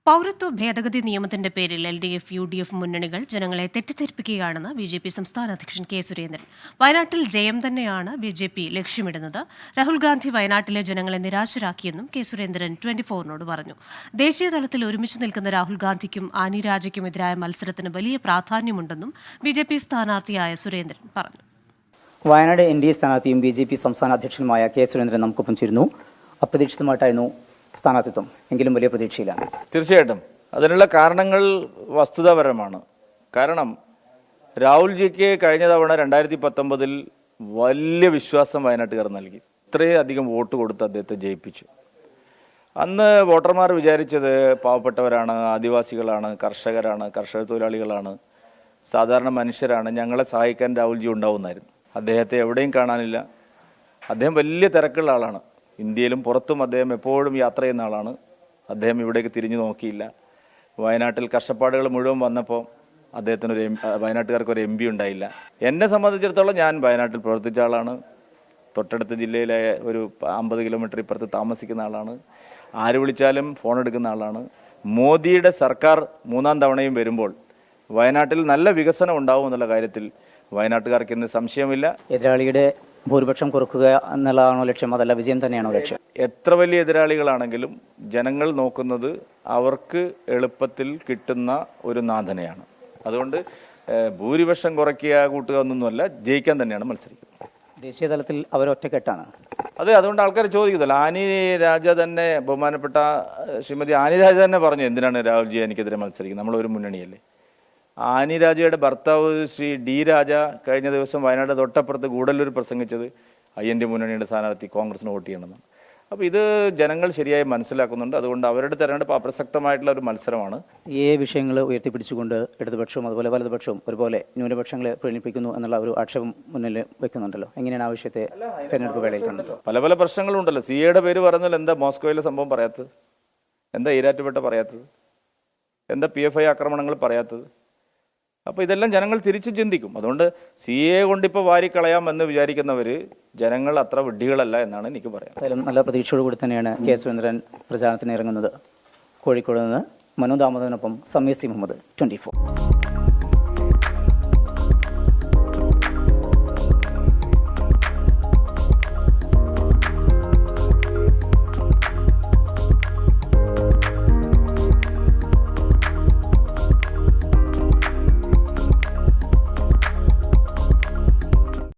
പൗരത്വ ഭേദഗതി നിയമത്തിന്റെ പേരിൽ LDF, UDF മുന്നണികൾ ജനങ്ങളെ തെറ്റിദ്ധരിപ്പിക്കുകയാണെന്ന് BJP സംസ്ഥാന അധ്യക്ഷൻ കെ സുരേന്ദ്രൻ. വയനാട്ടിൽ ജയം തന്നെയാണ് BJP ലക്ഷ്യമിടുന്നത്. രാഹുൽ ഗാന്ധി വയനാട്ടിലെ ജനങ്ങളെ നിരാശരാക്കിയെന്നും കെ സുരേന്ദ്രൻ 24നോട് പറഞ്ഞു. ദേശീയ തലത്തിൽ ഒരുമിച്ച് നിൽക്കുന്ന രാഹുൽ ഗാന്ധിക്കും ആനി രാജയ്ക്കുമെതിരായ മത്സരത്തിന് വലിയ പ്രാധാന്യമുണ്ടെന്നും BJP സ്ഥാനാർത്ഥിയായ സുരേന്ദ്രൻ പറഞ്ഞു. വയനാട് NDA സ്ഥാനാർത്ഥിയും BJP സംസ്ഥാന അധ്യക്ഷനുമായ കെ സുരേന്ദ്രൻ നമുക്കൊപ്പം ചേരുന്നു. അപ്രതീക്ഷിതമായിട്ടായിരുന്നു സ്ഥാനാർത്ഥിത്വം, എങ്കിലും വലിയ പ്രതീക്ഷയിലാണ്. തീർച്ചയായിട്ടും അതിനുള്ള കാരണങ്ങൾ വസ്തുതാപരമാണ്. കാരണം രാഹുൽജിക്ക് കഴിഞ്ഞ തവണ 2019 വലിയ വിശ്വാസം വയനാട്ടുകാർ നൽകി. ഇത്രയധികം വോട്ട് കൊടുത്ത് അദ്ദേഹത്തെ ജയിപ്പിച്ചു. അന്ന് വോട്ടർമാർ വിചാരിച്ചത് പാവപ്പെട്ടവരാണ്, ആദിവാസികളാണ്, കർഷകരാണ്, കർഷക തൊഴിലാളികളാണ്, സാധാരണ മനുഷ്യരാണ്, ഞങ്ങളെ സഹായിക്കാൻ രാഹുൽജി ഉണ്ടാവുമായിരുന്നു. അദ്ദേഹത്തെ എവിടെയും കാണാനില്ല. അദ്ദേഹം വലിയ തിരക്കുള്ള ആളാണ്. ഇന്ത്യയിലും പുറത്തും അദ്ദേഹം എപ്പോഴും യാത്ര ചെയ്യുന്ന ആളാണ്. അദ്ദേഹം ഇവിടേക്ക് തിരിഞ്ഞു നോക്കിയില്ല. വയനാട്ടിൽ കഷ്ടപ്പാടുകൾ മുഴുവൻ വന്നപ്പോൾ അദ്ദേഹത്തിനൊരു വയനാട്ടുകാർക്കൊരു MP ഉണ്ടായില്ല. എന്നെ സംബന്ധിച്ചിടത്തോളം ഞാൻ വയനാട്ടിൽ പ്രവർത്തിച്ച ആളാണ്. തൊട്ടടുത്ത ജില്ലയിലെ ഒരു 50 കിലോമീറ്റർ ഇപ്പുറത്ത് താമസിക്കുന്ന ആളാണ്. ആര് വിളിച്ചാലും ഫോൺ എടുക്കുന്ന ആളാണ്. മോദിയുടെ സർക്കാർ 3ാം തവണയും വരുമ്പോൾ വയനാട്ടിൽ നല്ല വികസനം ഉണ്ടാവും എന്നുള്ള കാര്യത്തിൽ വയനാട്ടുകാർക്ക് ഇന്ന് സംശയമില്ല. എതിരാളിയുടെ ഭൂരിപക്ഷം കുറക്കുക എന്നുള്ളതാണോ ലക്ഷ്യം, അതല്ല വിജയം തന്നെയാണോ ലക്ഷ്യം? എത്ര വലിയ എതിരാളികളാണെങ്കിലും ജനങ്ങൾ നോക്കുന്നത് അവർക്ക് എളുപ്പത്തിൽ കിട്ടുന്ന ഒരു നാഥനെയാണ്. അതുകൊണ്ട് ഭൂരിപക്ഷം കുറയ്ക്കുക, കൂട്ടുക എന്നൊന്നുമല്ല, ജയിക്കാൻ തന്നെയാണ് മത്സരിക്കുന്നത്. ദേശീയ തലത്തിൽ അവരൊറ്റക്കെട്ടാണ്. അതെ, അതുകൊണ്ട് ആൾക്കാർ ചോദിക്കുന്നില്ല. ആനി രാജ തന്നെ, ബഹുമാനപ്പെട്ട ശ്രീമതി ആനി രാജ തന്നെ പറഞ്ഞു, എന്തിനാണ് രാഹുൽജി എനിക്കെതിരെ മത്സരിക്കുന്നത്, നമ്മളൊരു മുന്നണിയല്ലേ. ആനി രാജയുടെ ഭർത്താവ് ശ്രീ D രാജ കഴിഞ്ഞ ദിവസം വയനാട് തൊട്ടപ്പുറത്ത് ഗൂഡല്ലൂർ പ്രസംഗിച്ചത് IND മുന്നണിയുടെ സ്ഥാനാർത്ഥി കോൺഗ്രസിന് വോട്ട് ചെയ്യണമെന്നാണ്. അപ്പോൾ ഇത് ജനങ്ങൾ ശരിയായി മനസ്സിലാക്കുന്നുണ്ട്. അതുകൊണ്ട് അവരുടെ തെരഞ്ഞെടുപ്പ് അപ്രസക്തമായിട്ടുള്ള ഒരു മത്സരമാണ്. CA വിഷയങ്ങൾ ഉയർത്തിപ്പിടിച്ചുകൊണ്ട് ഇടതുപക്ഷവും അതുപോലെ വലതുപക്ഷവും ഒരുപോലെ ന്യൂനപക്ഷങ്ങളെ പ്രീണിപ്പിക്കുന്നു എന്നുള്ള ഒരു ആക്ഷേപം മുന്നിൽ വെക്കുന്നുണ്ടല്ലോ. എങ്ങനെയാണ് ആ വിഷയത്തെ തെരഞ്ഞെടുപ്പ് വേളയിൽ കാണുന്നത്? പല പല പ്രശ്നങ്ങളുണ്ടല്ലോ. CAയുടെ പേര് പറഞ്ഞാൽ എന്താ മോസ്കോയിലെ സംഭവം പറയാത്തത്? എന്താ ഈരാറ്റുപേട്ട പറയാത്തത്? എന്താ PFI ആക്രമണങ്ങൾ പറയാത്തത്? അപ്പോൾ ഇതെല്ലാം ജനങ്ങൾ തിരിച്ചു ചിന്തിക്കും. അതുകൊണ്ട് CA കൊണ്ടിപ്പോൾ വാരിക്കളയാമെന്ന് വിചാരിക്കുന്നവർ ജനങ്ങൾ അത്ര വിഡ്ഢികളല്ല എന്നാണ് എനിക്ക് പറയാം. നല്ല പ്രതീക്ഷയോടുകൂടി തന്നെയാണ് കെ സുരേന്ദ്രൻ പ്രചാരണത്തിന് ഇറങ്ങുന്നത്. കോഴിക്കോട് നിന്ന് മനു ദാമോദരനൊപ്പം സമീർ സി മുഹമ്മദ്, 24.